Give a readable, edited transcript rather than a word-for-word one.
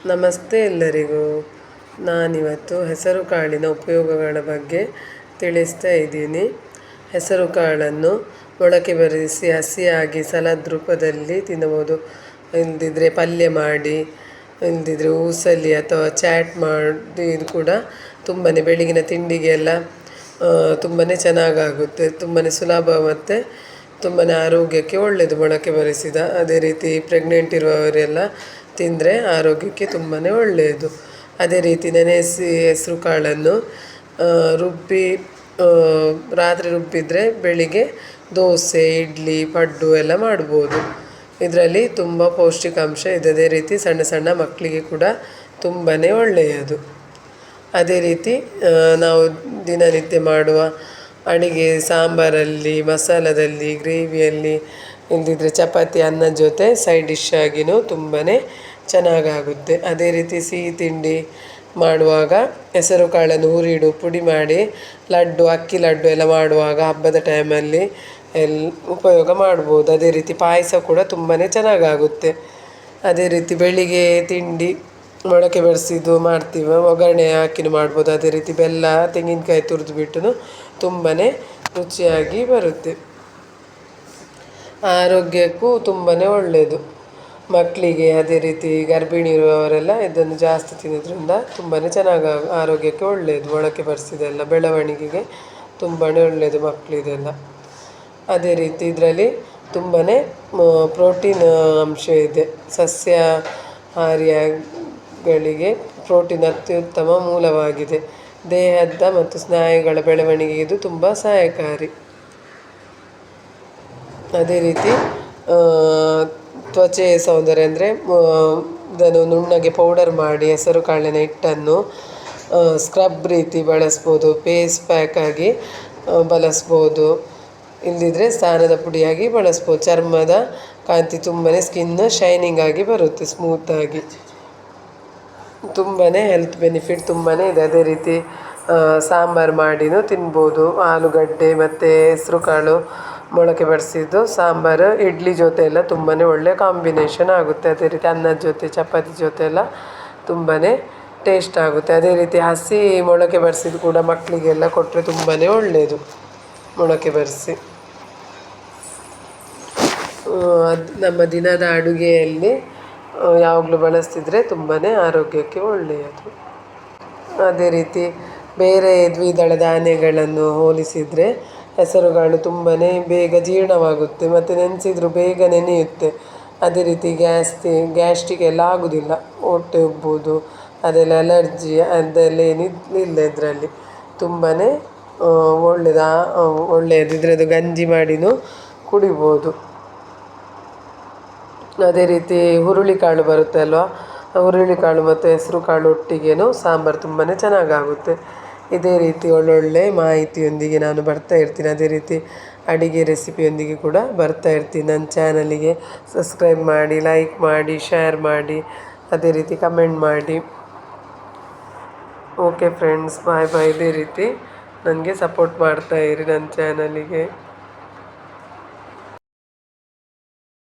ನಮಸ್ತೆ ಎಲ್ಲರಿಗೂ. ನಾನಿವತ್ತು ಹೆಸರು ಕಾಳಿನ ಉಪಯೋಗಗಳ ಬಗ್ಗೆ ತಿಳಿಸ್ತಾ ಇದ್ದೀನಿ. ಹೆಸರು ಕಾಳನ್ನು ಮೊಳಕೆ ಬರಿಸಿ ಹಸಿಯಾಗಿ ಸಲಾಡ್ ರೂಪದಲ್ಲಿ ತಿನ್ನಬಹುದು. ಇಲ್ಲದಿದ್ದರೆ ಪಲ್ಯ ಮಾಡಿ, ಇಲ್ಲದಿದ್ದರೆ ಊಸಲಿ ಅಥವಾ ಚಾಟ್ ಮಾಡಿ ಇದು ಕೂಡ ತುಂಬಾ ಬೆಳಗಿನ ತಿಂಡಿಗೆ ಎಲ್ಲ ತುಂಬಾ ಚೆನ್ನಾಗಾಗುತ್ತೆ. ತುಂಬಾ ಸುಲಭ ಮತ್ತು ತುಂಬಾ ಆರೋಗ್ಯಕ್ಕೆ ಒಳ್ಳೆಯದು ಮೊಳಕೆ ಬರಿಸಿದ. ಅದೇ ರೀತಿ ಪ್ರೆಗ್ನೆಂಟ್ ಇರುವವರೆಲ್ಲ ತಿಂದರೆ ಆರೋಗ್ಯಕ್ಕೆ ತುಂಬಾ ಒಳ್ಳೆಯದು. ಅದೇ ರೀತಿ ನೆನೆಸಿ ಹೆಸರು ಕಾಳನ್ನು ರುಬ್ಬಿ ರಾತ್ರಿ ರುಬ್ಬಿದರೆ ಬೆಳಿಗ್ಗೆ ದೋಸೆ, ಇಡ್ಲಿ, ಪಡ್ಡು ಎಲ್ಲ ಮಾಡ್ಬೋದು. ಇದರಲ್ಲಿ ತುಂಬ ಪೌಷ್ಟಿಕಾಂಶ ಇದೆ. ಅದೇ ರೀತಿ ಸಣ್ಣ ಸಣ್ಣ ಮಕ್ಕಳಿಗೆ ಕೂಡ ತುಂಬಾ ಒಳ್ಳೆಯದು. ಅದೇ ರೀತಿ ನಾವು ದಿನನಿತ್ಯ ಮಾಡುವ ಅಡುಗೆ ಸಾಂಬಾರಲ್ಲಿ, ಮಸಾಲದಲ್ಲಿ, ಗ್ರೇವಿಯಲ್ಲಿ, ಇಲ್ಲದಿದ್ದರೆ ಚಪಾತಿ ಅನ್ನದ ಜೊತೆ ಸೈಡ್ ಡಿಶ್ ಆಗಿಯೂ ತುಂಬಾ ಚೆನ್ನಾಗಾಗುತ್ತೆ. ಅದೇ ರೀತಿ ಸಿಹಿ ತಿಂಡಿ ಮಾಡುವಾಗ ಹೆಸರು ಕಾಳನ್ನು ಹುರಿಡು ಪುಡಿ ಮಾಡಿ ಲಡ್ಡು, ಅಕ್ಕಿ ಲಡ್ಡು ಎಲ್ಲ ಮಾಡುವಾಗ ಹಬ್ಬದ ಟೈಮಲ್ಲಿ ಉಪಯೋಗ ಮಾಡ್ಬೋದು. ಅದೇ ರೀತಿ ಪಾಯಸ ಕೂಡ ತುಂಬಾ ಚೆನ್ನಾಗಾಗುತ್ತೆ. ಅದೇ ರೀತಿ ಬೆಳಿಗ್ಗೆ ತಿಂಡಿ ಮೊಳಕೆ ಬರಿಸಿದ್ದು ಮಾಡ್ತೀವಿ, ಒಗ್ಗರಣೆ ಹಾಕಿನೂ ಮಾಡ್ಬೋದು. ಅದೇ ರೀತಿ ಬೆಲ್ಲ, ತೆಂಗಿನಕಾಯಿ ತುರಿದು ಬಿಟ್ಟು ತುಂಬಾ ರುಚಿಯಾಗಿ ಬರುತ್ತೆ. ಆರೋಗ್ಯಕ್ಕೂ ತುಂಬಾ ಒಳ್ಳೆಯದು ಮಕ್ಕಳಿಗೆ. ಅದೇ ರೀತಿ ಗರ್ಭಿಣಿ ಇರುವವರೆಲ್ಲ ಇದನ್ನು ಜಾಸ್ತಿ ತಿನ್ನೋದ್ರಿಂದ ತುಂಬಾ ಚೆನ್ನಾಗಿ ಆರೋಗ್ಯಕ್ಕೆ ಒಳ್ಳೆಯದು. ಮೊಳಕೆ ಬರಿಸಿದೆಲ್ಲ ಬೆಳವಣಿಗೆಗೆ ತುಂಬಾ ಒಳ್ಳೆಯದು ಮಕ್ಕಳಿದೆಲ್ಲ. ಅದೇ ರೀತಿ ಇದರಲ್ಲಿ ತುಂಬಾ ಪ್ರೋಟೀನ್ ಅಂಶ ಇದೆ. ಸಸ್ಯಾಹಾರಿಗಳಿಗೆ ಪ್ರೋಟೀನ್ ಅತ್ಯುತ್ತಮ ಮೂಲವಾಗಿದೆ. ದೇಹದ ಮತ್ತು ಸ್ನಾಯುಗಳ ಬೆಳವಣಿಗೆಗೆ ಇದು ತುಂಬ ಸಹಾಯಕಾರಿ. ಅದೇ ರೀತಿ ತ್ವಚೆಯ ಸೌಂದರ್ಯ ಅಂದರೆ ಇದನ್ನು ನುಣ್ಣಗೆ ಪೌಡರ್ ಮಾಡಿ ಹೆಸರು ಕಾಳಿನ ಹಿಟ್ಟನ್ನು ಸ್ಕ್ರಬ್ ರೀತಿ ಬಳಸ್ಬೋದು, ಫೇಸ್ ಪ್ಯಾಕ್ ಆಗಿ ಬಳಸ್ಬೋದು, ಇಲ್ಲದಿದ್ದರೆ ಸ್ನಾನದ ಪುಡಿಯಾಗಿ ಬಳಸ್ಬೋದು. ಚರ್ಮದ ಕಾಂತಿ ತುಂಬಾ ಸ್ಕಿನ್ ಶೈನಿಂಗ್ ಆಗಿ ಬರುತ್ತೆ, ಸ್ಮೂತಾಗಿ. ತುಂಬಾ ಹೆಲ್ತ್ ಬೆನಿಫಿಟ್ ತುಂಬಾ ಇದೆ. ಅದೇ ರೀತಿ ಸಾಂಬಾರು ಮಾಡಿನೂ ತಿನ್ಬೋದು. ಆಲೂಗಡ್ಡೆ ಮತ್ತು ಹೆಸರು ಕಾಳು ಮೊಳಕೆ ಬರಿಸಿದ್ದು ಸಾಂಬಾರು ಇಡ್ಲಿ ಜೊತೆ ಎಲ್ಲ ತುಂಬಾ ಒಳ್ಳೆಯ ಕಾಂಬಿನೇಷನ್ ಆಗುತ್ತೆ. ಅದೇ ರೀತಿ ಅನ್ನದ ಜೊತೆ, ಚಪಾತಿ ಜೊತೆ ಎಲ್ಲ ತುಂಬಾ ಟೇಸ್ಟ್ ಆಗುತ್ತೆ. ಅದೇ ರೀತಿ ಹಸಿ ಮೊಳಕೆ ಬರಿಸಿದ್ದು ಕೂಡ ಮಕ್ಕಳಿಗೆಲ್ಲ ಕೊಟ್ಟರೆ ತುಂಬಾ ಒಳ್ಳೆಯದು. ಮೊಳಕೆ ಬರಿಸಿ ಅದು ನಮ್ಮ ದಿನದ ಅಡುಗೆಯಲ್ಲಿ ಯಾವಾಗಲೂ ಬಳಸ್ತಿದ್ರೆ ತುಂಬಾ ಆರೋಗ್ಯಕ್ಕೆ ಒಳ್ಳೆಯದು. ಅದೇ ರೀತಿ ಬೇರೆ ದ್ವಿದಳ ಧಾನ್ಯಗಳನ್ನು ಹೋಲಿಸಿದರೆ ಹೆಸರುಕಾಳು ತುಂಬಾ ಬೇಗ ಜೀರ್ಣವಾಗುತ್ತೆ ಮತ್ತು ನೆನೆಸಿದ್ರು ಬೇಗ ನೆನೆಯುತ್ತೆ. ಅದೇ ರೀತಿ ಗ್ಯಾಸ್ಟ್ರಿಕ್ ಎಲ್ಲ ಆಗೋದಿಲ್ಲ. ಹೊಟ್ಟೆ ಉಬ್ಬೋದು, ಅದೆಲ್ಲ ಅಲರ್ಜಿ ಅದೆಲ್ಲ ಏನಿಲ್ಲ ಇದರಲ್ಲಿ. ತುಂಬಾ ಒಳ್ಳೆಯದು. ಇದರದ್ದು ಗಂಜಿ ಮಾಡಿನೂ ಕುಡಿಬೋದು. ಅದೇ ರೀತಿ ಹುರುಳಿಕಾಳು ಬರುತ್ತೆ ಅಲ್ವಾ, ಹುರುಳಿಕಾಳು ಮತ್ತು ಹೆಸರು ಕಾಳು ಒಟ್ಟಿಗೆನೂ ಸಾಂಬಾರು ತುಂಬಾ ಚೆನ್ನಾಗಾಗುತ್ತೆ. ಇದೇ ರೀತಿ ಒಳ್ಳೊಳ್ಳೆ ಮಾಹಿತಿಯೊಂದಿಗೆ ನಾನು ಬರ್ತಾ ಇರ್ತೀನಿ. ಅದೇ ರೀತಿ ಅಡುಗೆ ರೆಸಿಪಿಯೊಂದಿಗೆ ಕೂಡ ಬರ್ತಾ ಇರ್ತೀನಿ. ನನ್ನ ಚಾನಲಿಗೆ ಸಬ್ಸ್ಕ್ರೈಬ್ ಮಾಡಿ, ಲೈಕ್ ಮಾಡಿ, ಶೇರ್ ಮಾಡಿ, ಅದೇ ರೀತಿ ಕಮೆಂಟ್ ಮಾಡಿ. ಓಕೆ ಫ್ರೆಂಡ್ಸ್, ಬಾಯ್ ಬಾಯ್. ಇದೇ ರೀತಿ ನನಗೆ ಸಪೋರ್ಟ್ ಮಾಡ್ತಾಯಿರಿ ನನ್ನ ಚಾನಲಿಗೆ.